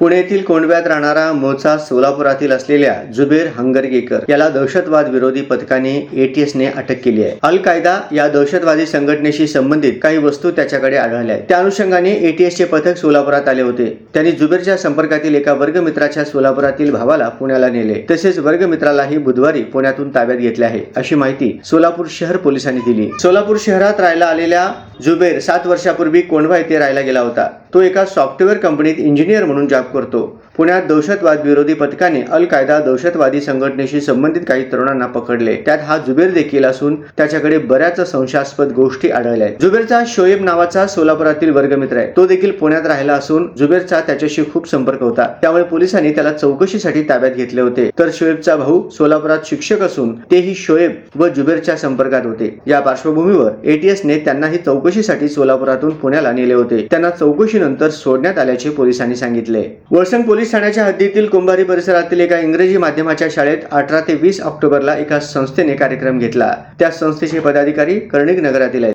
पुणे येथील कोंडव्यात राहणारा मूळचा सोलापुरातील असलेल्या जुबेर हंगरगेकर याला दहशतवाद विरोधी पथकाने एटीएसने अटक केली आहे। अल कायदा या दहशतवादी संघटनेशी संबंधित काही वस्तू त्याच्याकडे आढळल्या आहेत। त्या अनुषंगाने एटीएसचे पथक सोलापुरात आले होते। त्यांनी जुबेरच्या संपर्कातील एका वर्गमित्राच्या सोलापुरातील भावाला पुण्याला नेले, तसेच वर्गमित्रालाही बुधवारी पुण्यातून ताब्यात घेतले आहे, अशी माहिती सोलापूर शहर पोलिसांनी दिली। सोलापूर शहरात राहायला आलेल्या जुबेर 7 वर्षापूर्वी कोंढवा येथे राहायला गेला होता। तो एका सॉफ्टवेअर कंपनीत इंजिनियर म्हणून जॉब करतो। पुण्यात दहशतवाद विरोधी पथकाने अल कायदा दहशतवादी संघटनेशी संबंधित काही तरुणांना पकडले। त्यात हा जुबेर देखील असून त्याच्याकडे बऱ्याच संशयास्पद गोष्टी आढळल्या आहेत। जुबेरचा शोएब नावाचा सोलापुरातील वर्गमित्र आहे। तो देखील पुण्यात राहिला असून जुबेरचा त्याच्याशी खूप संपर्क होता, त्यामुळे पोलिसांनी त्याला चौकशीसाठी ताब्यात घेतले होते। तर शोएबचा भाऊ सोलापुरात शिक्षक असून तेही शोएब व जुबेरच्या संपर्कात होते। या पार्श्वभूमीवर एटीएसने त्यांनाही चौकशीसाठी सोलापुरातून पुण्याला नेले होते। त्यांना चौकशीनंतर सोडण्यात आल्याचे पोलिसांनी सांगितले। वळसंग पोलीस ठाण्याच्या हद्दीतील कुंभारी परिसरातील एका इंग्रजी माध्यमाच्या शाळेत 18 ते 20 ऑक्टोबरला एका संस्थेने कार्यक्रम घेतला। त्या संस्थेचे पदाधिकारी कर्णिक नगरातील आहेत।